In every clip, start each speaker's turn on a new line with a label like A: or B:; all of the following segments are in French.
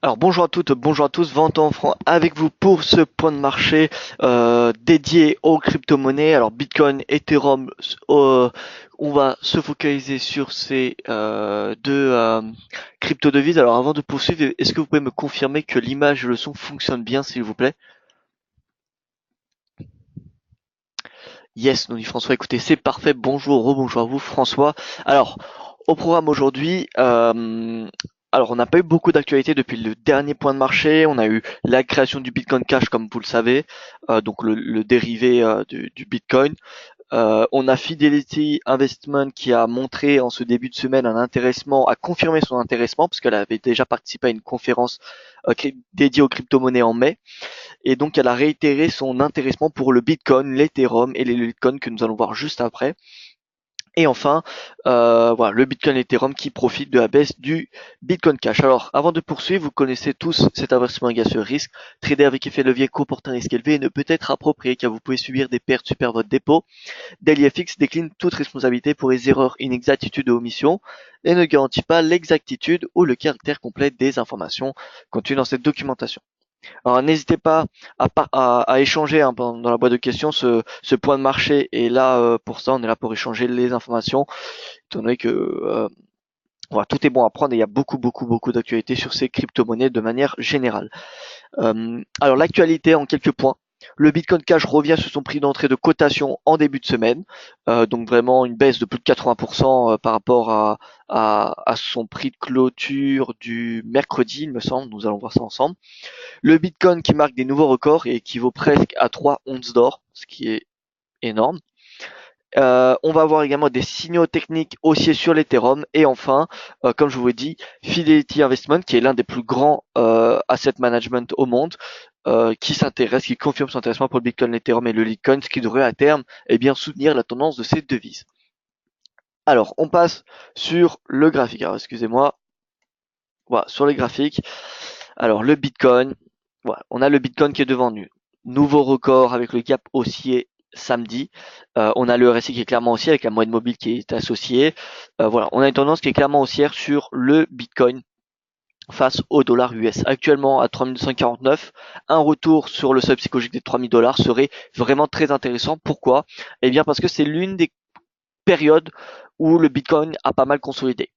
A: Alors bonjour à toutes, bonjour à tous, Valentin Franc avec vous pour ce point de marché dédié aux crypto-monnaies. Alors Bitcoin, Ethereum, on va se focaliser sur ces deux crypto-devises. Alors avant de poursuivre, est-ce que vous pouvez me confirmer que l'image et le son fonctionnent bien s'il vous plaît? Yes, nous dit François, écoutez, c'est parfait. Bonjour, rebonjour à vous François. Alors, au programme aujourd'hui, alors on n'a pas eu beaucoup d'actualités depuis le dernier point de marché. On a eu la création du Bitcoin Cash, comme vous le savez, donc le dérivé du Bitcoin. On a Fidelity Investment qui a montré en ce début de semaine un intéressement, a confirmé son intéressement parce qu'elle avait déjà participé à une conférence dédiée aux crypto-monnaies en mai. Et donc elle a réitéré son intéressement pour le Bitcoin, l'Ethereum et les Litecoin que nous allons voir juste après. Et enfin, voilà, le Bitcoin et l'Ethereum qui profitent de la baisse du Bitcoin Cash. Alors, avant de poursuivre, vous connaissez tous cet investissement à ce risque. Trader avec effet levier comporte un risque élevé et ne peut être approprié car vous pouvez subir des pertes super votre dépôt. DailyFX décline toute responsabilité pour les erreurs, inexactitudes ou omissions et ne garantit pas l'exactitude ou le caractère complet des informations contenues dans cette documentation. Alors n'hésitez pas à échanger hein, dans la boîte de questions. Ce point de marché est là pour ça. On est là pour échanger les informations, étant donné que voilà, tout est bon à prendre et il y a beaucoup d'actualités sur ces crypto-monnaies de manière générale. Alors l'actualité en quelques points. Le Bitcoin Cash revient sur son prix d'entrée de cotation en début de semaine, donc vraiment une baisse de plus de 80% par rapport à son prix de clôture du mercredi, il me semble. Nous allons voir ça ensemble. Le Bitcoin qui marque des nouveaux records et équivaut presque à 3 onces d'or, ce qui est énorme. On va avoir également des signaux techniques haussiers sur l'Ethereum et enfin, comme je vous l'ai dit, Fidelity Investment qui est l'un des plus grands asset management au monde, qui confirme son intéressement pour le Bitcoin, l'Ethereum et le Litecoin, ce qui devrait à terme bien soutenir la tendance de ces devises. Alors, on passe sur le graphique. Alors, excusez-moi. Voilà, sur les graphiques. Alors, le Bitcoin, voilà, on a le Bitcoin qui est devant nous. Nouveau record avec le gap haussier samedi. On a le RSI qui est clairement haussier avec la moyenne mobile qui est associée. Voilà, on a une tendance qui est clairement haussière sur le Bitcoin face au dollar US. Actuellement à 3249, un retour sur le seuil psychologique des 3000 dollars serait vraiment très intéressant. Pourquoi? Eh bien parce que c'est l'une des périodes où le Bitcoin a pas mal consolidé.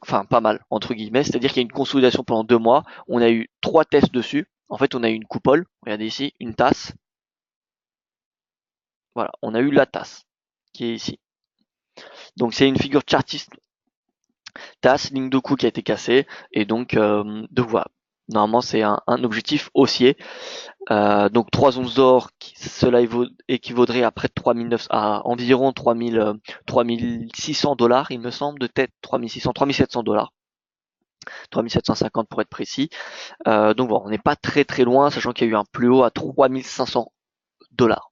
A: Enfin pas mal entre guillemets, c'est-à-dire qu'il y a une consolidation pendant 2 mois. On a eu 3 tests dessus. En fait, on a eu une coupole. Regardez ici, une tasse. Voilà, on a eu la tasse qui est ici. Donc c'est une figure chartiste tasse, ligne de coup qui a été cassée et donc voilà. Normalement c'est un objectif haussier. Donc 3 onces d'or, cela équivaudrait à près de 3900, à environ 3600 dollars, il me semble, de tête 3600, 3700 dollars. 3750 pour être précis. Donc bon, on n'est pas très loin, sachant qu'il y a eu un plus haut à 3500 dollars.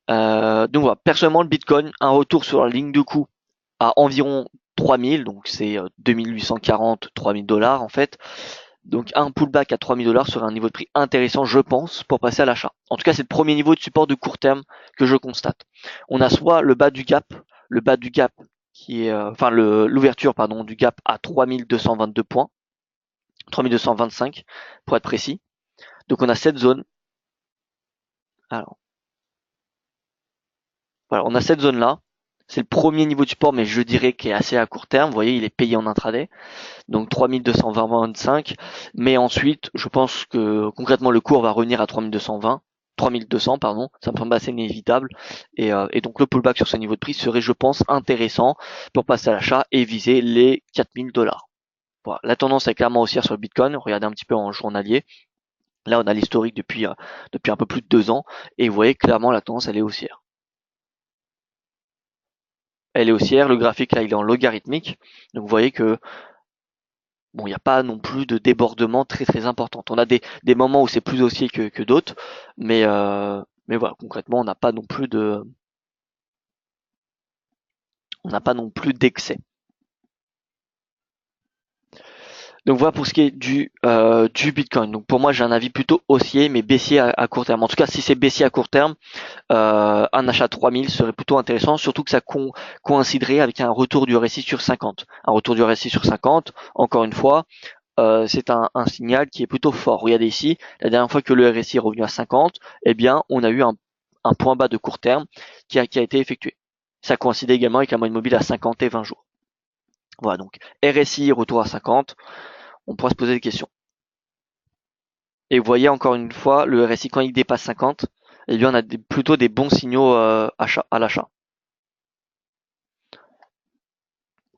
A: Donc voilà, personnellement le Bitcoin, un retour sur la ligne de coup à environ 3000, donc c'est 2840, 3000 dollars en fait. Donc un pullback à 3000 dollars serait un niveau de prix intéressant, je pense, pour passer à l'achat. En tout cas, c'est le premier niveau de support de court terme que je constate. On a soit le bas du gap qui est, enfin l'ouverture pardon du gap à 3222 points, 3225 pour être précis. Donc on a cette zone. Alors voilà, on a cette zone là. C'est le premier niveau de support, mais je dirais qu'il est assez à court terme. Vous voyez, il est payé en intraday. Donc 3225. Mais ensuite, je pense que concrètement, le cours va revenir à 3220. 3200, pardon. Ça me semble assez inévitable. Et donc le pullback sur ce niveau de prix serait, je pense, intéressant pour passer à l'achat et viser les 4000 dollars. Voilà. La tendance est clairement haussière sur le Bitcoin. Regardez un petit peu en journalier. Là, on a l'historique depuis un peu plus de 2 ans. Et vous voyez clairement la tendance, elle est haussière. Elle est haussière. Le graphique, là, il est en logarithmique. Donc vous voyez que bon, il n'y a pas non plus de débordement très important. On a des moments où c'est plus haussier que d'autres, mais voilà, concrètement, on n'a pas non plus d'excès. Donc voilà pour ce qui est du Bitcoin. Donc pour moi, j'ai un avis plutôt haussier, mais baissier à court terme. En tout cas, si c'est baissier à court terme, un achat 3000 serait plutôt intéressant, surtout que ça coïnciderait avec un retour du RSI sur 50. Un retour du RSI sur 50, encore une fois, c'est un signal qui est plutôt fort. Regardez ici, la dernière fois que le RSI est revenu à 50, eh bien, on a eu un point bas de court terme qui a été effectué. Ça coïncidait également avec la moyenne mobile à 50 et 20 jours. Voilà, donc RSI, retour à 50, on pourra se poser des questions. Et vous voyez encore une fois, le RSI, quand il dépasse 50, eh bien, on a plutôt des bons signaux à l'achat.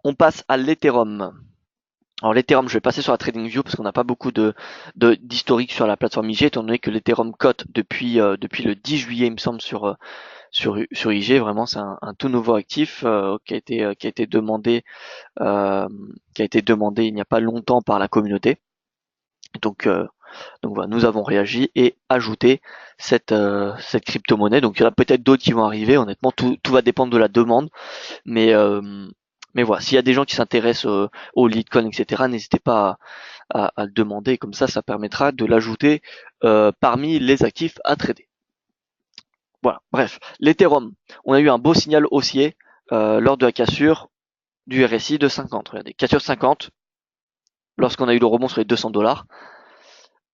A: On passe à l'Ethereum. Alors l'Ethereum, je vais passer sur la TradingView parce qu'on n'a pas beaucoup d'historique sur la plateforme IG, étant donné que l'Ethereum cote depuis le 10 juillet, il me semble, sur IG. Vraiment, c'est un tout nouveau actif qui a été demandé il n'y a pas longtemps par la communauté. Donc voilà, nous avons réagi et ajouté cette crypto-monnaie. Donc il y en a peut-être d'autres qui vont arriver. Honnêtement, tout va dépendre de la demande, mais voilà, s'il y a des gens qui s'intéressent au Litecoin, etc., n'hésitez pas à le demander. Comme ça permettra de l'ajouter parmi les actifs à trader. Voilà, bref, l'Ethereum, on a eu un beau signal haussier lors de la cassure du RSI de 50. Regardez, cassure 50, lorsqu'on a eu le rebond sur les 200$,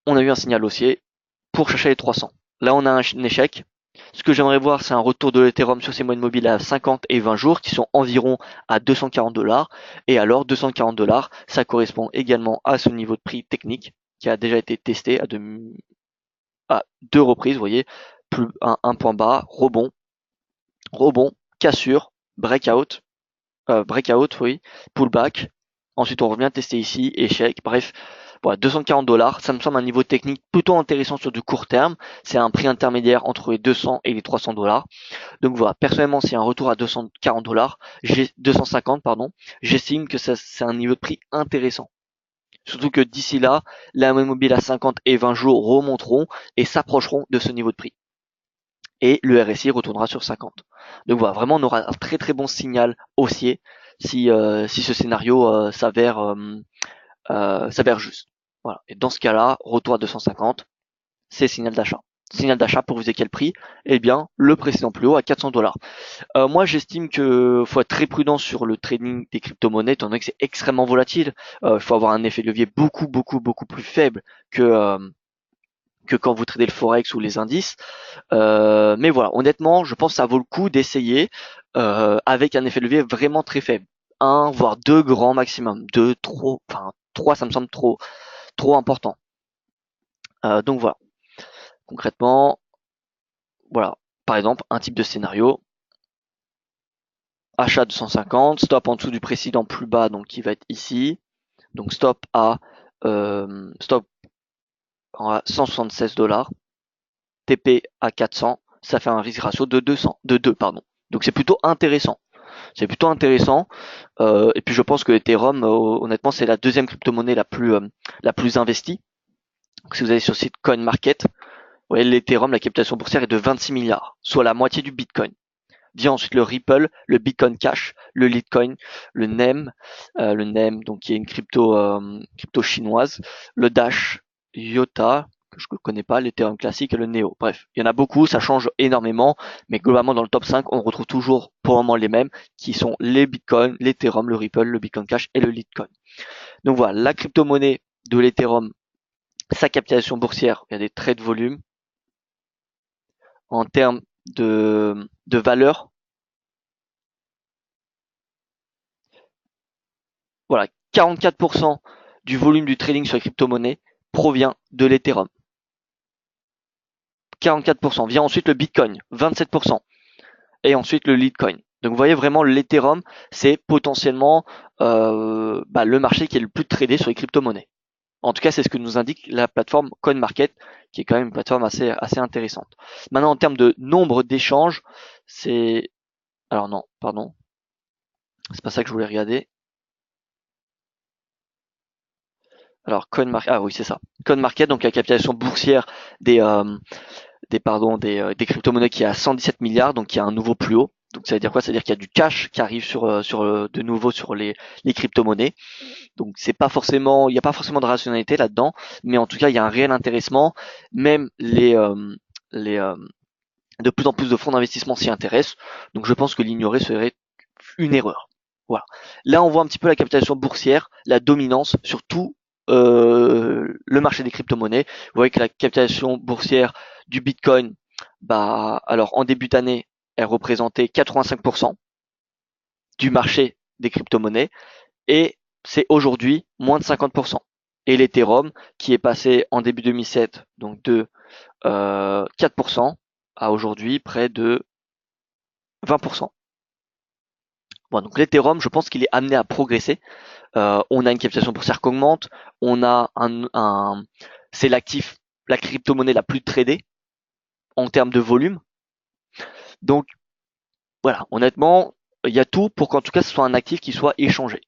A: on a eu un signal haussier pour chercher les 300. Là, on a un échec. Ce que j'aimerais voir, c'est un retour de l'Ethereum sur ses moyennes mobiles à 50 et 20 jours, qui sont environ à 240$. Et alors, 240$, ça correspond également à ce niveau de prix technique, qui a déjà été testé à deux reprises, vous voyez, plus un point bas, rebond, cassure, breakout, oui, pullback. Ensuite, on revient tester ici, échec. Bref, voilà, 240$, ça me semble un niveau technique plutôt intéressant sur du court terme. C'est un prix intermédiaire entre les 200 et les 300$. Donc voilà, personnellement, c'est un retour à 240$, 250, pardon, j'estime que c'est un niveau de prix intéressant. Surtout que d'ici là, la moyenne mobile à 50 et 20 jours remonteront et s'approcheront de ce niveau de prix. Et le RSI retournera sur 50. Donc voilà, vraiment on aura un très très bon signal haussier si ce scénario s'avère juste. Voilà. Et dans ce cas-là, retour à 250, c'est signal d'achat. Signal d'achat pour vous dire quel prix? Eh bien, le précédent plus haut à 400$. Moi, j'estime que faut être très prudent sur le trading des crypto-monnaies, étant donné que c'est extrêmement volatile. Il faut avoir un effet de levier beaucoup plus faible que quand vous tradez le forex ou les indices. Mais voilà, honnêtement, je pense que ça vaut le coup d'essayer avec un effet de levier vraiment très faible. Un, voire deux grands maximum. Deux, trop, enfin trois, ça me semble trop important. Donc voilà. Concrètement, voilà. Par exemple, un type de scénario. Achat de 150, stop en dessous du précédent plus bas, donc qui va être ici. Donc stop à 176$, TP à 400, ça fait un risk ratio de 2, pardon. Donc c'est plutôt intéressant. C'est plutôt intéressant. Et puis je pense que Ethereum, honnêtement, c'est la deuxième crypto-monnaie la plus investie. Donc, si vous allez sur le site CoinMarket, vous voyez l'Ethereum, la capitalisation boursière est de 26 milliards, soit la moitié du Bitcoin. Vient ensuite le Ripple, le Bitcoin Cash, le Litecoin, le NEM, donc qui est une crypto chinoise, le Dash, IOTA, que je ne connais pas, l'Ethereum classique et le Neo. Bref, il y en a beaucoup, ça change énormément, mais globalement dans le top 5, on retrouve toujours pour le moment les mêmes, qui sont les Bitcoin, l'Ethereum, le Ripple, le Bitcoin Cash et le Litecoin. Donc voilà, la crypto-monnaie de l'Ethereum, sa capitalisation boursière, il y a des trades de volume. En termes de valeur, voilà, 44% du volume du trading sur les crypto-monnaies provient de l'Ethereum. 44%. Vient ensuite le Bitcoin, 27%. Et ensuite le Litecoin. Donc vous voyez vraiment l'Ethereum, c'est potentiellement le marché qui est le plus tradé sur les crypto-monnaies. En tout cas, c'est ce que nous indique la plateforme CoinMarket, qui est quand même une plateforme assez intéressante. Maintenant, en termes de nombre d'échanges, c'est... Alors non, pardon. C'est pas ça que je voulais regarder. Alors CoinMarket, ah oui, c'est ça. CoinMarket, donc la capitalisation boursière des crypto-monnaies qui est à 117 milliards, donc qui a un nouveau plus haut. Donc ça veut dire quoi? Ça veut dire qu'il y a du cash qui arrive de nouveau sur les crypto-monnaies. Donc c'est pas forcément, il n'y a pas forcément de rationalité là-dedans, mais en tout cas il y a un réel intéressement. Même de plus en plus de fonds d'investissement s'y intéressent. Donc je pense que l'ignorer serait une erreur. Voilà. Là on voit un petit peu la capitalisation boursière, la dominance sur tous le marché des crypto-monnaies. Vous voyez que la capitalisation boursière du Bitcoin, bah alors en début d'année, elle représentait 85% du marché des crypto-monnaies et c'est aujourd'hui moins de 50%. Et l'Ethereum qui est passé en début 2007 donc de 4% à aujourd'hui près de 20%. Bon, donc l'Ethereum, je pense qu'il est amené à progresser. On a une capitalisation boursière qui augmente, on a c'est l'actif, la crypto-monnaie la plus tradée en termes de volume. Donc voilà, honnêtement, il y a tout pour qu'en tout cas ce soit un actif qui soit échangé.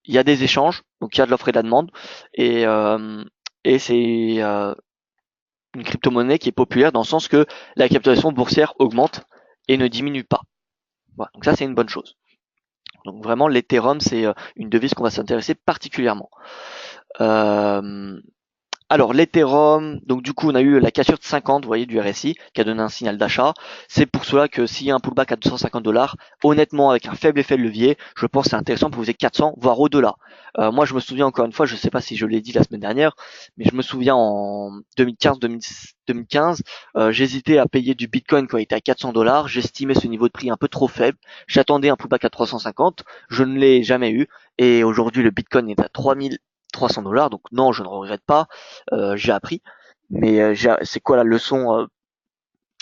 A: Il y a des échanges, donc il y a de l'offre et de la demande, et, euh, et c'est une crypto-monnaie qui est populaire dans le sens que la capitalisation boursière augmente et ne diminue pas. Voilà, donc ça c'est une bonne chose. Donc vraiment l'Ethereum c'est une devise qu'on va s'intéresser particulièrement. Euh, Alors l'Ethereum, donc du coup on a eu la cassure de 50, vous voyez, du RSI, qui a donné un signal d'achat. C'est pour cela que s'il y a un pullback à 250 $, honnêtement avec un faible effet de levier, je pense que c'est intéressant pour vous 400, voire au-delà. Moi je me souviens encore une fois, je ne sais pas si je l'ai dit la semaine dernière, mais je me souviens en 2015, j'hésitais à payer du Bitcoin quand il était à 400 $, j'estimais ce niveau de prix un peu trop faible, j'attendais un pullback à 350, je ne l'ai jamais eu, et aujourd'hui le Bitcoin est à 3300 $, donc non, je ne regrette pas, j'ai appris. Mais c'est quoi la leçon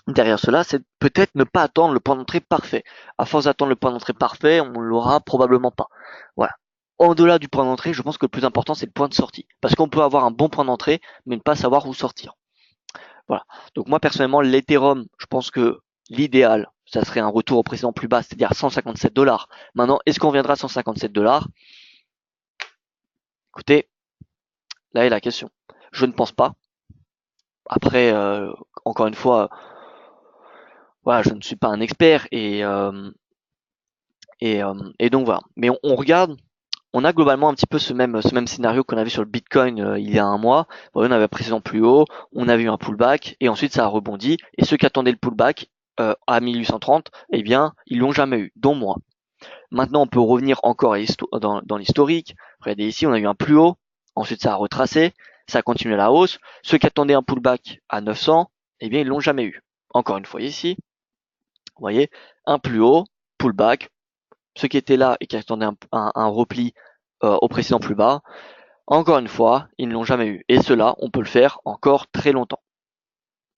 A: derrière cela? C'est peut-être ne pas attendre le point d'entrée parfait. À force d'attendre le point d'entrée parfait, on l'aura probablement pas. Voilà. Au-delà du point d'entrée, je pense que le plus important, c'est le point de sortie. Parce qu'on peut avoir un bon point d'entrée, mais ne pas savoir où sortir. Voilà. Donc moi, personnellement, l'Ethereum, je pense que l'idéal, ça serait un retour au précédent plus bas, c'est-à-dire 157 $. Maintenant, est-ce qu'on viendra à 157 $? Écoutez, là est la question. Je ne pense pas. Après, encore une fois, voilà, je ne suis pas un expert et donc voilà. Mais on regarde, on a globalement un petit peu ce même scénario qu'on avait sur le Bitcoin il y a un mois. Voilà, on avait un précédent plus haut, on avait eu un pullback et ensuite ça a rebondi. Et ceux qui attendaient le pullback à 1830, eh bien, ils l'ont jamais eu, dont moi. Maintenant, on peut revenir encore dans l'historique. Regardez ici, on a eu un plus haut, ensuite ça a retracé, ça a continué à la hausse. Ceux qui attendaient un pullback à 900, eh bien, ils l'ont jamais eu. Encore une fois ici, vous voyez, un plus haut, pullback. Ceux qui étaient là et qui attendaient un repli au précédent plus bas, encore une fois, ils ne l'ont jamais eu. Et cela, on peut le faire encore très longtemps.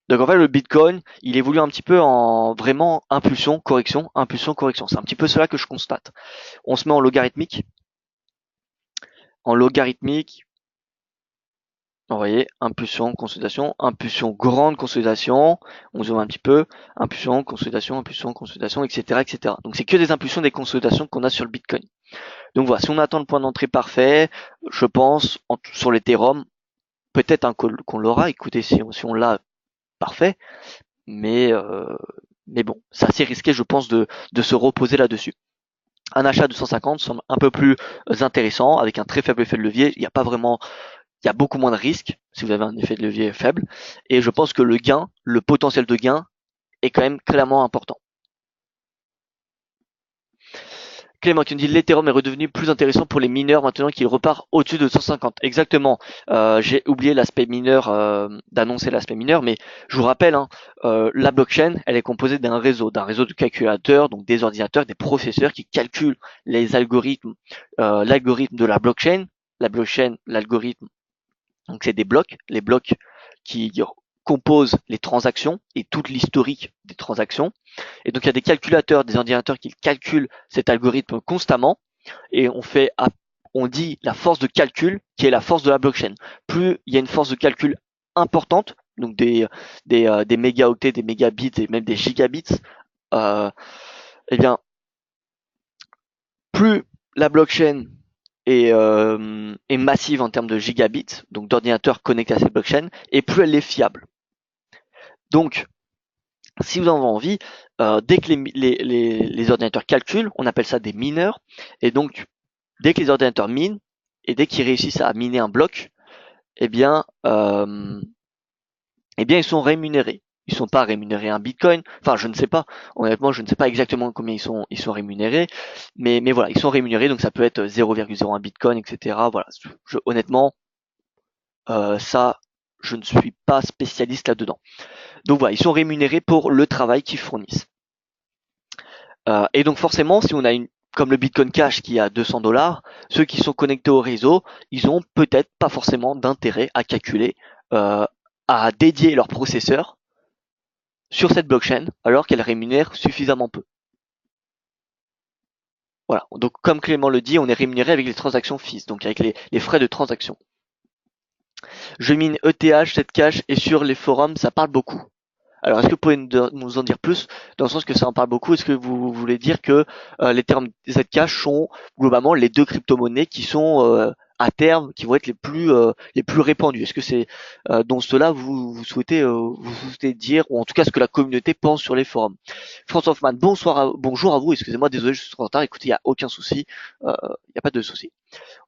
A: Donc en fait, le Bitcoin, il évolue un petit peu en vraiment impulsion, correction, impulsion, correction. C'est un petit peu cela que je constate. On se met en logarithmique. En logarithmique, vous voyez, impulsion, consolidation, grande consolidation, on zoome un petit peu, impulsion, consolidation, etc., etc. Donc c'est que des impulsions, des consolidations qu'on a sur le Bitcoin. Donc voilà, si on attend le point d'entrée parfait, je pense, sur l'Ethereum, peut-être qu'on l'aura, écoutez, si on l'a, parfait, mais, euh, mais bon, c'est assez risqué, je pense, de se reposer là-dessus. Un achat de 150 semble un peu plus intéressant, avec un très faible effet de levier, il n'y a pas vraiment, il y a beaucoup moins de risques si vous avez un effet de levier faible, et je pense que le potentiel de gain est quand même clairement important. Clément qui nous dit l'Ethereum est redevenu plus intéressant pour les mineurs maintenant qu'il repart au-dessus de 150. Exactement. J'ai oublié l'aspect mineur, d'annoncer l'aspect mineur, mais je vous rappelle, hein, la blockchain, elle est composée d'un réseau de calculateurs, donc des ordinateurs, des processeurs qui calculent les algorithmes, l'algorithme de la blockchain. La blockchain, l'algorithme, donc c'est des blocs, les blocs qui composent les transactions et toute l'historique des transactions. Et donc il y a des calculateurs, des ordinateurs qui calculent cet algorithme constamment et on dit la force de calcul qui est la force de la blockchain. Plus il y a une force de calcul importante, donc des mégaoctets, des mégabits et même des gigabits, eh bien plus la blockchain est massive en termes de gigabits, donc d'ordinateurs connectés à cette blockchain, et plus elle est fiable. Donc, si vous en avez envie, dès que les ordinateurs calculent, on appelle ça des mineurs, et donc dès que les ordinateurs minent, et dès qu'ils réussissent à miner un bloc, eh bien, ils sont rémunérés. Ils sont pas rémunérés un bitcoin. Enfin, je ne sais pas. Honnêtement, je ne sais pas exactement combien ils sont rémunérés. Mais voilà, ils sont rémunérés. Donc ça peut être 0,01 bitcoin, etc. Voilà. Honnêtement, Ça, je ne suis pas spécialiste là-dedans. Donc voilà, ils sont rémunérés pour le travail qu'ils fournissent. Et donc forcément, si on a comme le Bitcoin Cash qui a 200 $, ceux qui sont connectés au réseau, ils ont peut-être pas forcément d'intérêt à calculer, à dédier leur processeur sur cette blockchain, alors qu'elle rémunère suffisamment peu. Voilà. Donc comme Clément le dit, on est rémunéré avec les transactions fees, donc avec les frais de transaction. Je mine ETH, cette cash, et sur les forums, ça parle beaucoup. Alors, est-ce que vous pouvez nous en dire plus, dans le sens que ça en parle beaucoup? Est-ce que vous voulez dire que les termes Zcash sont globalement les deux crypto-monnaies qui sont à terme, qui vont être les plus répandues? Est-ce que c'est dans cela vous souhaitez dire, ou en tout cas ce que la communauté pense sur les forums? François Hoffman, bonjour à vous. Excusez-moi, désolé, je suis en retard. Écoutez, il y a aucun souci, il n'y a pas de souci.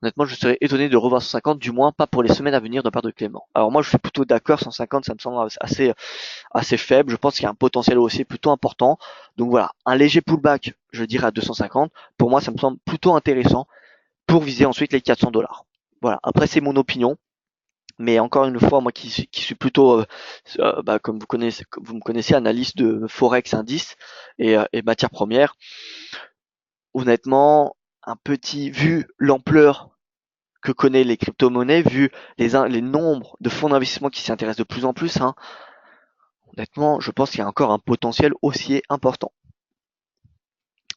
A: Honnêtement, je serais étonné de revoir 150, du moins pas pour les semaines à venir de part de Clément. Alors moi, je suis plutôt d'accord, 150, ça me semble assez faible. Je pense qu'il y a un potentiel haussier plutôt important. Donc voilà, un léger pullback, je dirais à 250. Pour moi, ça me semble plutôt intéressant pour viser ensuite les 400 $. Voilà. Après, c'est mon opinion. Mais encore une fois, moi qui suis plutôt, comme vous me connaissez, analyste de Forex indice et matières premières, honnêtement, vu l'ampleur que connaît les crypto-monnaies, vu les nombres de fonds d'investissement qui s'y intéressent de plus en plus, hein, honnêtement, je pense qu'il y a encore un potentiel haussier important.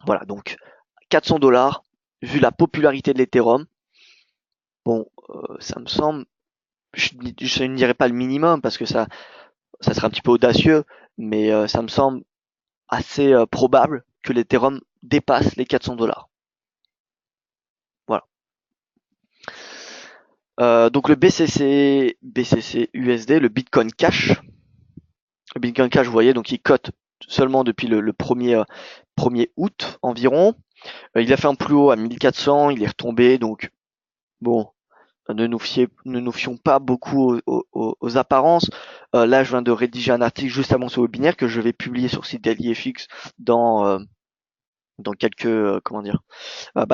A: Voilà, donc 400 $, vu la popularité de l'Ethereum, bon, ça me semble, je ne dirais pas le minimum parce que ça serait un petit peu audacieux, mais ça me semble assez probable que l'Ethereum dépasse les 400 $. Voilà. Donc le BCC USD, le Bitcoin Cash. Le Bitcoin Cash, vous voyez, donc il cote seulement depuis le 1er août environ. Il a fait un plus haut à 1400, il est retombé, donc bon, ne nous fions pas beaucoup aux apparences. Là, je viens de rédiger un article juste avant ce webinaire que je vais publier sur le site DailyFX dans quelques,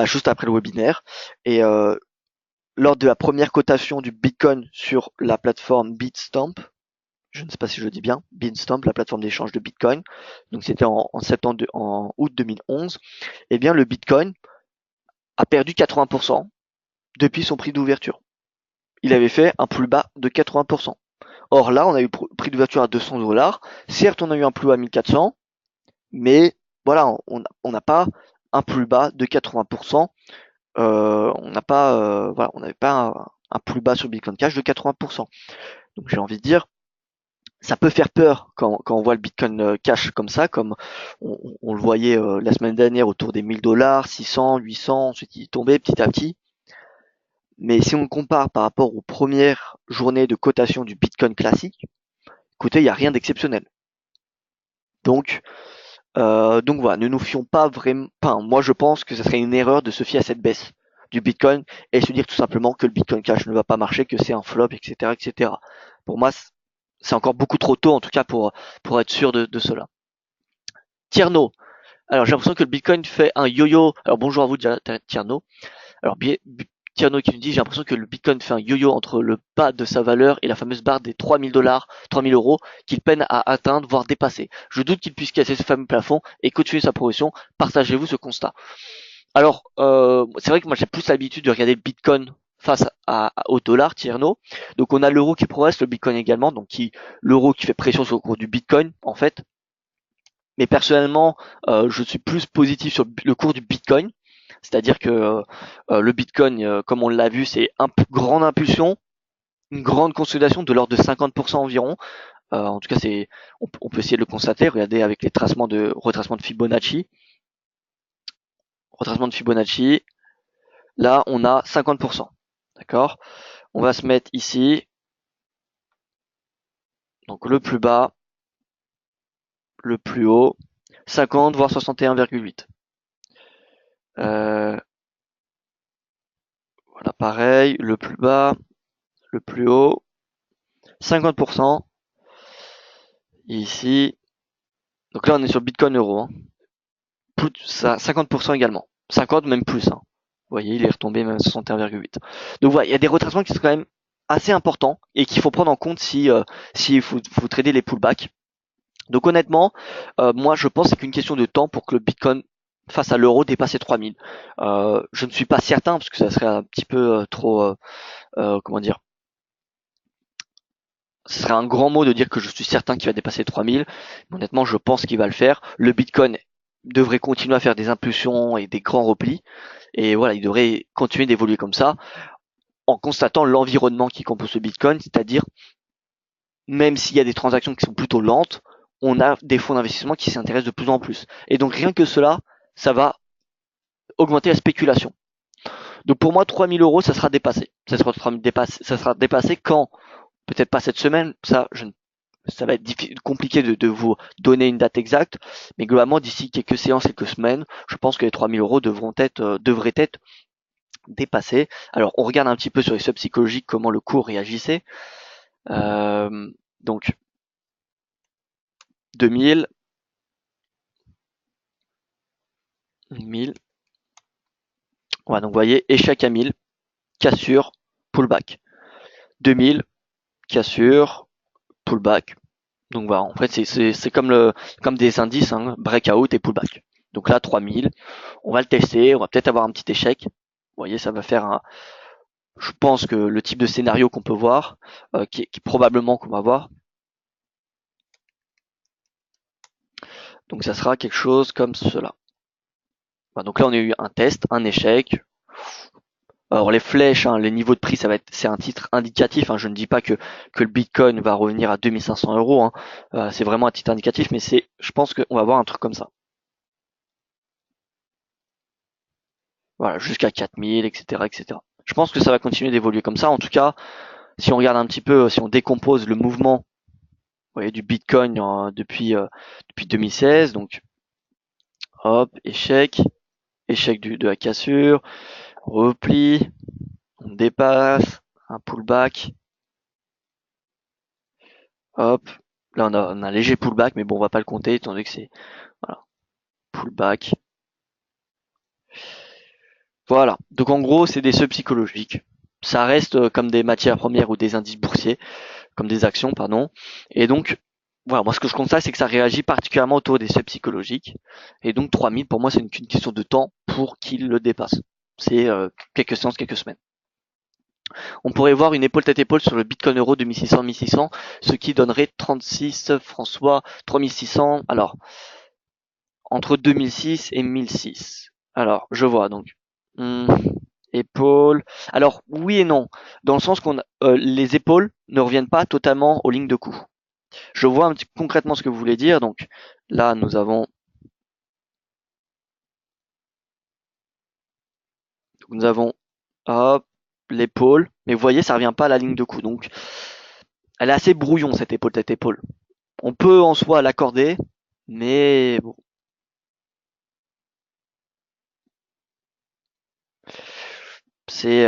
A: juste après le webinaire. Et lors de la première cotation du Bitcoin sur la plateforme Bitstamp, je ne sais pas si je le dis bien, Bitstamp, la plateforme d'échange de Bitcoin, donc c'était en août 2011, eh bien le Bitcoin a perdu 80% depuis son prix d'ouverture. Il avait fait un plus bas de 80%. Or là, on a eu prix d'ouverture à 200 $. Certes, on a eu un plus bas à 1400, mais voilà, on n'a pas un plus bas de 80%. On n'a pas, on n'avait pas un plus bas sur Bitcoin Cash de 80%. Donc j'ai envie de dire, ça peut faire peur quand on voit le Bitcoin Cash comme ça, comme on le voyait la semaine dernière autour des 1000 $, 600, 800, ensuite il tombait petit à petit. Mais si on compare par rapport aux premières journées de cotation du Bitcoin classique, écoutez, il n'y a rien d'exceptionnel. Donc voilà, ne nous fions pas vraiment. Enfin, moi je pense que ce serait une erreur de se fier à cette baisse du Bitcoin et se dire tout simplement que le Bitcoin Cash ne va pas marcher, que c'est un flop, etc., etc. Pour moi, c'est encore beaucoup trop tôt, en tout cas pour être sûr de cela. Tierno. Alors j'ai l'impression que le Bitcoin fait un yo-yo. Alors bonjour à vous Tierno. Alors Tierno qui nous dit, j'ai l'impression que le Bitcoin fait un yo-yo entre le bas de sa valeur et la fameuse barre des 3000 $, 3000 euros, qu'il peine à atteindre, voire dépasser. Je doute qu'il puisse casser ce fameux plafond et continuer sa progression. Partagez-vous ce constat? Alors, c'est vrai que moi j'ai plus l'habitude de regarder le Bitcoin face au dollar, Tierno. Donc on a l'euro qui progresse, le Bitcoin également, donc l'euro qui fait pression sur le cours du Bitcoin, en fait. Mais personnellement, je suis plus positif sur le cours du Bitcoin. C'est-à-dire que le Bitcoin, comme on l'a vu, c'est une grande impulsion, une grande consolidation de l'ordre de 50% environ. En tout cas, on peut essayer de le constater. Regardez avec les retracement de Fibonacci. Retracement de Fibonacci. Là, on a 50%. D'accord? On va se mettre ici. Donc le plus bas, le plus haut, 50 voire 61,8. Voilà, pareil, le plus bas, le plus haut, 50%. Ici, donc là on est sur Bitcoin euro, hein. Plus ça, 50% également, 50 même plus, hein. Vous voyez, il est retombé même à 61,8. Donc voilà, il y a des retracements qui sont quand même assez important et qu'il faut prendre en compte si vous tradez les pullbacks. Donc honnêtement, moi je pense que c'est qu'une question de temps pour que le Bitcoin face à l'euro dépasse les 3000. Je ne suis pas certain parce que ça serait un petit peu trop, comment dire, ce serait un grand mot de dire que je suis certain qu'il va dépasser les 3000. Mais honnêtement, je pense qu'il va le faire. Le Bitcoin devrait continuer à faire des impulsions et des grands replis. Et voilà, il devrait continuer d'évoluer comme ça en constatant l'environnement qui compose le Bitcoin, c'est-à-dire même s'il y a des transactions qui sont plutôt lentes, on a des fonds d'investissement qui s'intéressent de plus en plus. Et donc rien que cela, ça va augmenter la spéculation. Donc pour moi, 3000 euros, ça sera dépassé. Ça sera dépassé quand? Peut-être pas cette semaine, ça va être compliqué de vous donner une date exacte, mais globalement, d'ici quelques séances, quelques semaines, je pense que les 3000 euros devraient être dépassés. Alors, on regarde un petit peu sur les seuils psychologiques comment le cours réagissait. Donc, 2000, 1000. Ouais, donc vous voyez, échec à 1000, cassure, pullback. 2000, cassure, pullback. Donc voilà, en fait, c'est comme des indices, hein, breakout et pullback. Donc là, 3000, on va le tester, on va peut-être avoir un petit échec. Vous voyez, ça va faire je pense que le type de scénario qu'on peut voir, qui probablement qu'on va voir. Donc ça sera quelque chose comme cela. Voilà, donc là, on a eu un test, un échec. Alors les flèches, hein, les niveaux de prix, c'est un titre indicatif. Hein, je ne dis pas que le Bitcoin va revenir à 2500 euros. Hein, c'est vraiment un titre indicatif, mais je pense qu'on va voir un truc comme ça. Voilà, jusqu'à 4000, etc., etc. Je pense que ça va continuer d'évoluer comme ça. En tout cas, si on regarde un petit peu, si on décompose le mouvement, vous voyez, du Bitcoin depuis 2016, donc hop, échec, échec de la cassure, repli, on dépasse, un pullback, hop, là on a un léger pullback, mais bon, on va pas le compter étant donné que c'est voilà, pullback. Voilà. Donc en gros, c'est des seuils psychologiques. Ça reste comme des matières premières ou des indices boursiers, comme des actions, pardon. Et donc, voilà, moi ce que je constate, c'est que ça réagit particulièrement autour des seuils psychologiques. Et donc 3000, pour moi, c'est une question de temps pour qu'il le dépasse. C'est quelques séances, quelques semaines. On pourrait voir une épaule tête épaule sur le Bitcoin euro de 1600-1600, ce qui donnerait 36 François 3600. Alors, entre 2006 et 1006. Alors, je vois donc. Hmm, épaules. Alors, oui et non, dans le sens qu'on les épaules ne reviennent pas totalement aux lignes de coup. Je vois un petit, concrètement ce que vous voulez dire. Donc là, nous avons hop, l'épaule, mais vous voyez, ça revient pas à la ligne de coup. Donc, elle est assez brouillon cette épaule tête épaule. On peut en soi l'accorder, mais bon, c'est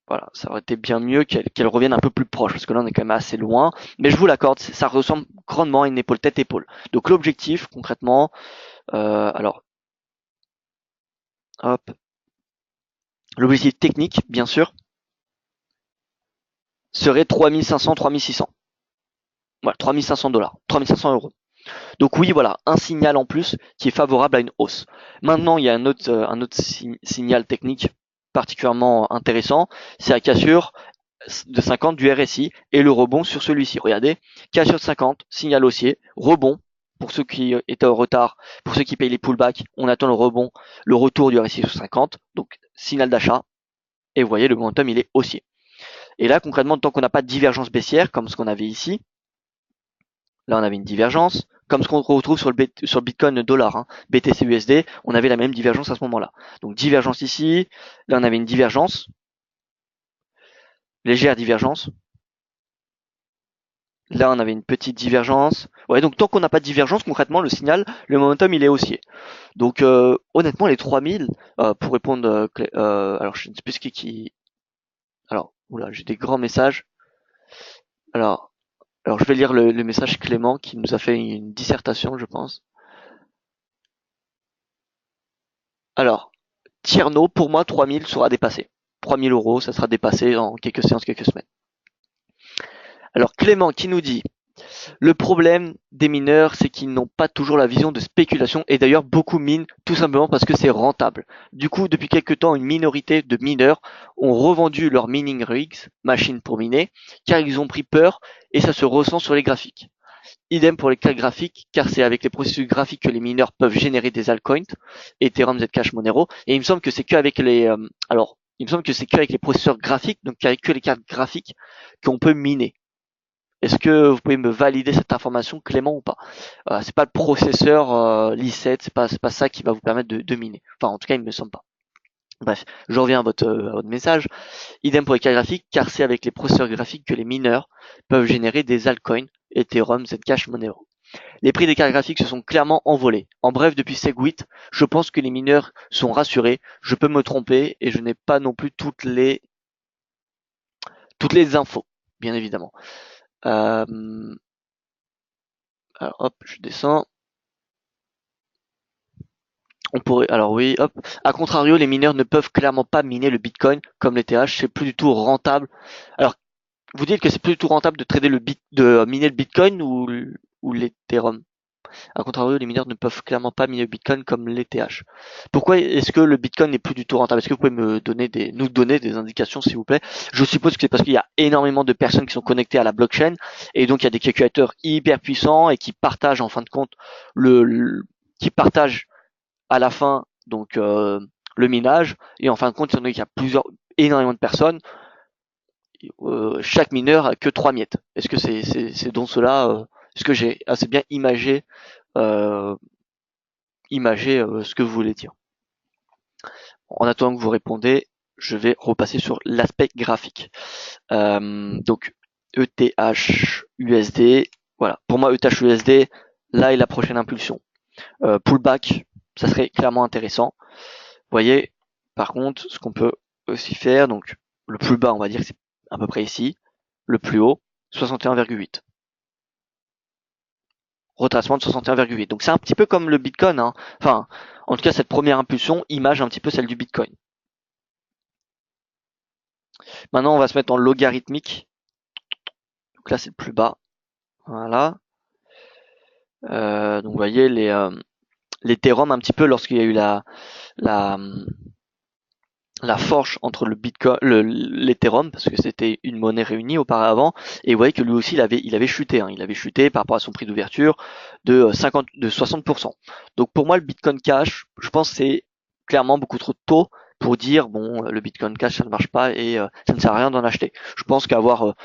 A: voilà, ça aurait été bien mieux qu'elle revienne un peu plus proche, parce que là on est quand même assez loin. Mais je vous l'accorde, ça ressemble grandement à une épaule tête épaule. Donc l'objectif concrètement, alors hop, l'objectif technique bien sûr serait 3500, 3600. Voilà, 3500 dollars, 3500 euros. Donc oui, voilà, un signal en plus qui est favorable à une hausse. Maintenant, il y a un autre signal technique particulièrement intéressant, c'est la cassure de 50 du RSI et le rebond sur celui-ci. Regardez, cassure de 50, signal haussier, rebond. Pour ceux qui étaient en retard, pour ceux qui payent les pullbacks, on attend le rebond, le retour du RSI sur 50, donc signal d'achat. Et vous voyez, le momentum, il est haussier. Et là, concrètement, tant qu'on n'a pas de divergence baissière, comme ce qu'on avait ici, là on avait une divergence, comme ce qu'on retrouve sur le Bitcoin dollar, hein, BTC USD, on avait la même divergence à ce moment-là. Donc divergence ici, là on avait une divergence, légère divergence, là on avait une petite divergence. Ouais, donc tant qu'on n'a pas de divergence, concrètement le signal, le momentum il est haussier. Donc honnêtement les 3000, pour répondre, alors je ne sais plus qui... Alors, oula, j'ai des grands messages. Alors, alors je vais lire le message Clément qui nous a fait une dissertation, je pense. Alors, Tierno, pour moi, 3000 sera dépassé. 3000 euros, ça sera dépassé dans quelques séances, quelques semaines. Alors Clément qui nous dit: le problème des mineurs, c'est qu'ils n'ont pas toujours la vision de spéculation et d'ailleurs beaucoup minent tout simplement parce que c'est rentable. Du coup, depuis quelque temps, une minorité de mineurs ont revendu leurs mining rigs, machines pour miner, car ils ont pris peur et ça se ressent sur les graphiques. Idem pour les cartes graphiques, car c'est avec les processus graphiques que les mineurs peuvent générer des altcoins, Ethereum, Zcash, Monero, et il me semble que c'est qu'avec les, il me semble que c'est qu'avec les processeurs graphiques, donc qu'avec que les cartes graphiques, qu'on peut miner. Est-ce que vous pouvez me valider cette information, Clément, ou pas? C'est pas le processeur Lie7, c'est pas ça qui va vous permettre de miner. Enfin, en tout cas, il me semble pas. Bref, je reviens à votre message. Idem pour les cartes graphiques, car c'est avec les processeurs graphiques que les mineurs peuvent générer des altcoins, Ethereum, Zcash, Monero. Les prix des cartes graphiques se sont clairement envolés. En bref, depuis Segwit, je pense que les mineurs sont rassurés. Je peux me tromper et je n'ai pas non plus toutes les infos, bien évidemment. Alors hop, je descends. On pourrait, alors oui, hop. A contrario, les mineurs ne peuvent clairement pas miner le Bitcoin comme les TH, c'est plus du tout rentable. Alors, vous dites que c'est plus du tout rentable de trader de miner le Bitcoin ou l'Ethereum. A contrario, les mineurs ne peuvent clairement pas miner le Bitcoin comme les TH. Pourquoi est-ce que le Bitcoin n'est plus du tout rentable? Est-ce que vous pouvez nous donner des indications, s'il vous plaît? Je suppose que c'est parce qu'il y a énormément de personnes qui sont connectées à la blockchain et donc il y a des calculateurs hyper puissants et qui partagent en fin de compte qui partagent à la fin donc le minage et en fin de compte, étant donné qu'il y a énormément de personnes, chaque mineur a que 3 miettes. Est-ce que c'est donc cela est-ce que j'ai assez bien euh, imagé ce que vous voulez dire? En attendant que vous répondez, je vais repasser sur l'aspect graphique. Donc ETH USD, voilà. Pour moi, ETH USD, là est la prochaine impulsion. Pullback, ça serait clairement intéressant. Vous voyez, par contre, ce qu'on peut aussi faire, donc le plus bas, on va dire que c'est à peu près ici, le plus haut, 61,8. Retracement de 61,8. Donc c'est un petit peu comme le Bitcoin, hein. Enfin, en tout cas, cette première impulsion image un petit peu celle du Bitcoin. Maintenant, on va se mettre en logarithmique. Donc là, c'est le plus bas. Voilà. Donc vous voyez l'Ethereum un petit peu lorsqu'il y a eu la, la forge entre le Bitcoin, l'Ethereum, parce que c'était une monnaie réunie auparavant, et vous voyez que lui aussi il avait chuté, hein. Il avait chuté par rapport à son prix d'ouverture de 60%. Donc pour moi le Bitcoin Cash, je pense que c'est clairement beaucoup trop tôt pour dire bon le Bitcoin Cash ça ne marche pas et ça ne sert à rien d'en acheter. Je pense qu'avoir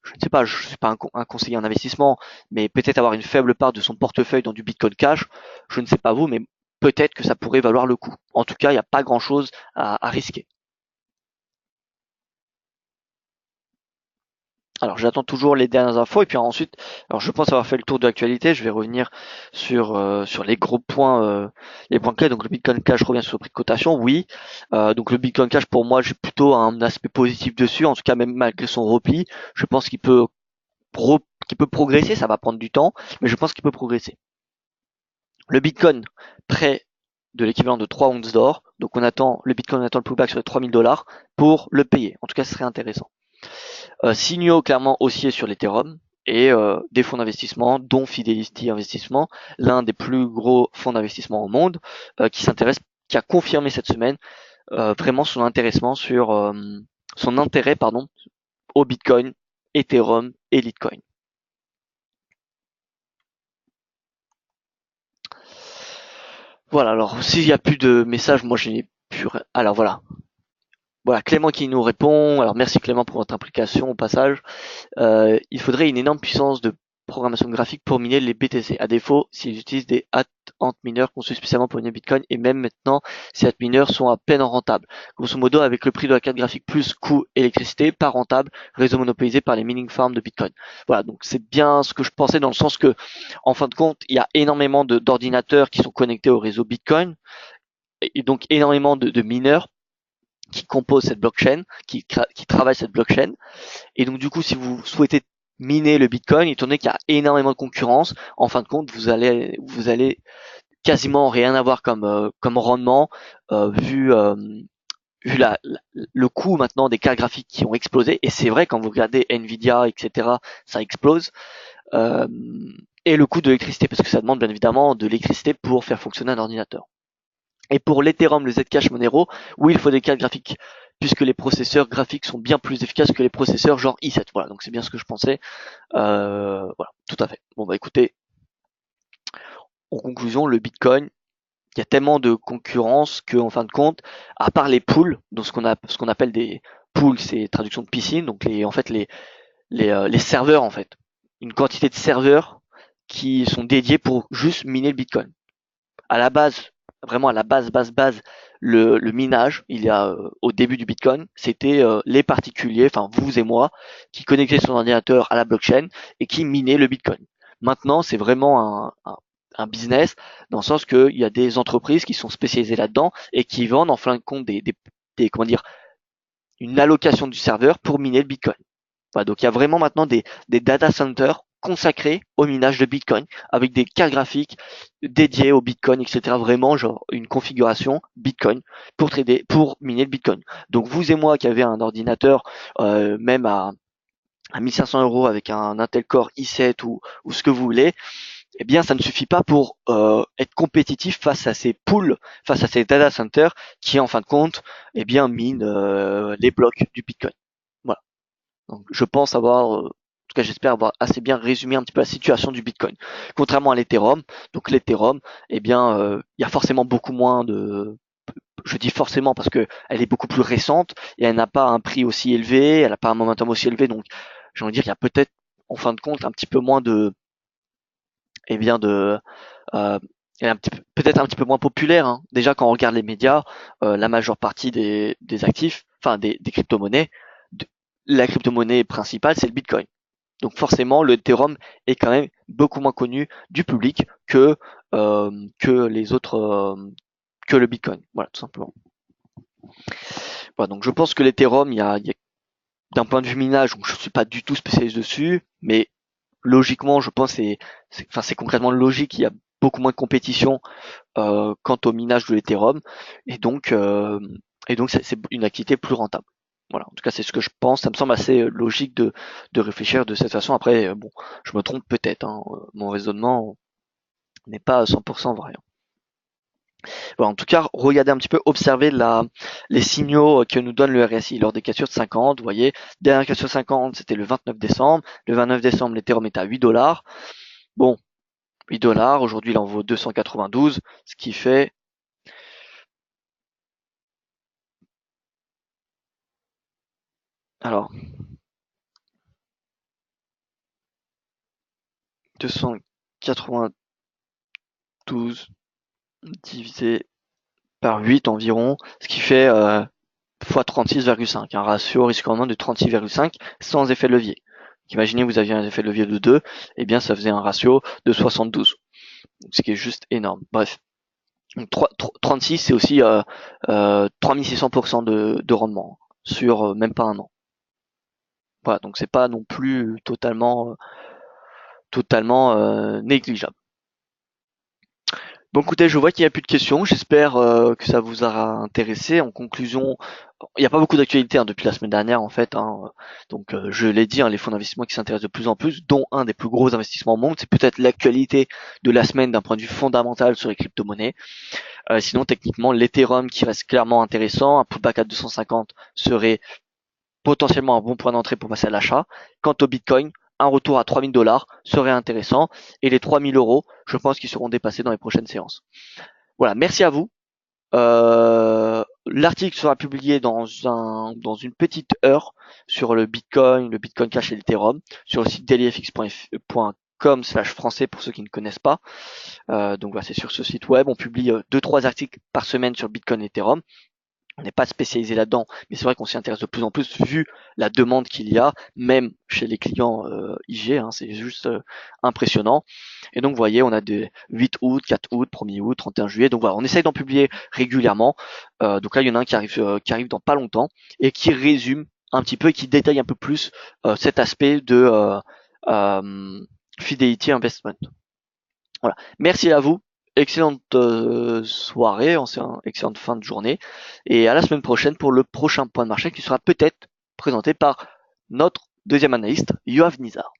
A: je ne sais pas, je suis pas un conseiller en investissement, mais peut-être avoir une faible part de son portefeuille dans du Bitcoin Cash, je ne sais pas vous, mais peut-être que ça pourrait valoir le coup. En tout cas, il n'y a pas grand-chose à risquer. Alors j'attends toujours les dernières infos et puis ensuite, alors je pense avoir fait le tour de l'actualité, je vais revenir sur les gros points, les points clés. Donc le Bitcoin Cash revient sur le prix de cotation, oui. Donc le Bitcoin Cash pour moi j'ai plutôt un aspect positif dessus, en tout cas même malgré son repli, je pense qu'il peut progresser, ça va prendre du temps, mais je pense qu'il peut progresser. Le Bitcoin près de l'équivalent de 3 onces d'or, donc on attend le pullback sur les 3000 $ pour le payer. En tout cas ce serait intéressant. Signaux clairement haussiers sur l'Ethereum et des fonds d'investissement, dont Fidelity Investissement, l'un des plus gros fonds d'investissement au monde, qui a confirmé cette semaine vraiment son intérêt au Bitcoin, Ethereum et Litecoin. Voilà, alors s'il n'y a plus de messages, moi je n'ai plus rien. Alors voilà, Clément qui nous répond. Alors merci Clément pour votre implication au passage. Il faudrait une énorme puissance de programmation graphique pour miner les BTC. À défaut, s'ils utilisent des ant mineurs conçus spécialement pour miner Bitcoin, et même maintenant, ces ant mineurs sont à peine rentables. Grosso modo, avec le prix de la carte graphique plus coût électricité, pas rentable, réseau monopolisé par les mining farms de Bitcoin. Voilà, donc c'est bien ce que je pensais dans le sens que, en fin de compte, il y a énormément d'ordinateurs qui sont connectés au réseau Bitcoin, et donc énormément de mineurs qui composent cette blockchain, qui travaillent cette blockchain. Et donc du coup, si vous souhaitez miner le Bitcoin, étant donné qu'il y a énormément de concurrence, en fin de compte, vous allez quasiment rien avoir comme rendement vu le coût maintenant des cartes graphiques qui ont explosé, et c'est vrai quand vous regardez Nvidia, etc., ça explose, euh, et le coût de l'électricité, parce que ça demande bien évidemment de l'électricité pour faire fonctionner un ordinateur. Et pour l'Ethereum, le Zcash Monero, oui, il faut des cartes graphiques, puisque les processeurs graphiques sont bien plus efficaces que les processeurs genre i7. Voilà, donc c'est bien ce que je pensais. Voilà, tout à fait. Bon bah écoutez, en conclusion, le Bitcoin, il y a tellement de concurrence que, en fin de compte, à part les pools, donc ce qu'on appelle des pools, c'est traduction de piscine, donc en fait les serveurs en fait, une quantité de serveurs qui sont dédiés pour juste miner le Bitcoin. À la base, vraiment à la base, le minage, il y a au début du Bitcoin, c'était les particuliers, enfin vous et moi, qui connectaient son ordinateur à la blockchain et qui minaient le Bitcoin. Maintenant, c'est vraiment un business dans le sens qu'il y a des entreprises qui sont spécialisées là-dedans et qui vendent en fin de compte comment dire, une allocation du serveur pour miner le Bitcoin. Voilà, donc il y a vraiment maintenant des data centers consacrés au minage de Bitcoin avec des cartes graphiques dédiées au Bitcoin, etc. Vraiment genre une configuration Bitcoin pour trader, pour miner le Bitcoin. Donc vous et moi qui avez un ordinateur même à 1500 euros avec un Intel Core i7 ou ce que vous voulez, eh bien ça ne suffit pas pour être compétitif face à ces pools, face à ces data centers qui en fin de compte eh bien minent les blocs du Bitcoin. Voilà. Donc, je pense avoir, en tout cas j'espère avoir assez bien résumé un petit peu la situation du Bitcoin. Contrairement à l'Ethereum, donc l'Ethereum, eh bien, il y a forcément beaucoup moins de, je dis forcément parce que elle est beaucoup plus récente et elle n'a pas un prix aussi élevé, elle n'a pas un momentum aussi élevé, donc j'ai envie de dire qu'il y a peut-être en fin de compte un petit peu moins de, eh bien de, euh, elle est peut-être un petit peu moins populaire. Hein. Déjà quand on regarde les médias, la majeure partie des actifs, enfin des crypto-monnaies, la crypto-monnaie principale c'est le Bitcoin. Donc forcément, le Ethereum est quand même beaucoup moins connu du public que les autres que le Bitcoin. Voilà, tout simplement. Voilà, donc je pense que l'Ethereum, d'un point de vue minage, donc je suis pas du tout spécialiste dessus, mais logiquement, je pense enfin c'est concrètement logique. Il y a beaucoup moins de compétition quant au minage de l'Ethereum, et donc euh, et donc c'est une activité plus rentable. Voilà, en tout cas c'est ce que je pense. Ça me semble assez logique de réfléchir de cette façon. Après, bon, je me trompe peut-être. Hein, mon raisonnement n'est pas à 100% vrai. Voilà, en tout cas, regardez un petit peu, observez les signaux que nous donne le RSI lors des cassures de 50. Vous voyez, dernière cassure de 50, c'était le 29 décembre. Le 29 décembre, l'Ethereum était à 8 dollars. Bon, 8 dollars. Aujourd'hui, il en vaut 292, ce qui fait, alors, 292 divisé par 8 environ, ce qui fait fois 36,5, un ratio risque rendement de 36,5 sans effet de levier. Donc, imaginez vous aviez un effet de levier de 2, et bien ça faisait un ratio de 72, donc, ce qui est juste énorme. Bref, donc 36 c'est aussi 3600% de rendement sur même pas un an. Voilà, donc c'est pas non plus totalement négligeable. Bon écoutez, je vois qu'il n'y a plus de questions. J'espère que ça vous aura intéressé. En conclusion, il n'y a pas beaucoup d'actualités hein, depuis la semaine dernière en fait. Hein. Donc je l'ai dit, hein, les fonds d'investissement qui s'intéressent de plus en plus, dont un des plus gros investissements au monde, c'est peut-être l'actualité de la semaine d'un point de vue fondamental sur les crypto-monnaies. Sinon techniquement, l'Ethereum qui reste clairement intéressant, un pullback à 250 serait potentiellement un bon point d'entrée pour passer à l'achat. Quant au Bitcoin, un retour à 3000 dollars serait intéressant et les 3000 euros, je pense qu'ils seront dépassés dans les prochaines séances. Voilà, merci à vous. L'article sera publié dans une petite heure sur le Bitcoin Cash et l'Ethereum sur le site dailyfx.com/français pour ceux qui ne connaissent pas. Donc voilà, c'est sur ce site web. On publie 2-3 articles par semaine sur Bitcoin et Ethereum. On n'est pas spécialisé là-dedans, mais c'est vrai qu'on s'y intéresse de plus en plus vu la demande qu'il y a, même chez les clients IG, hein, c'est juste impressionnant. Et donc vous voyez, on a des 8 août, 4 août, 1er août, 31 juillet, donc voilà, on essaye d'en publier régulièrement. Donc là, il y en a un qui arrive dans pas longtemps et qui résume un petit peu et qui détaille un peu plus cet aspect de euh, Fidelity Investment. Voilà, merci à vous excellente soirée, excellente fin de journée, et à la semaine prochaine pour le prochain point de marché qui sera peut-être présenté par notre deuxième analyste, Yoav Nizar.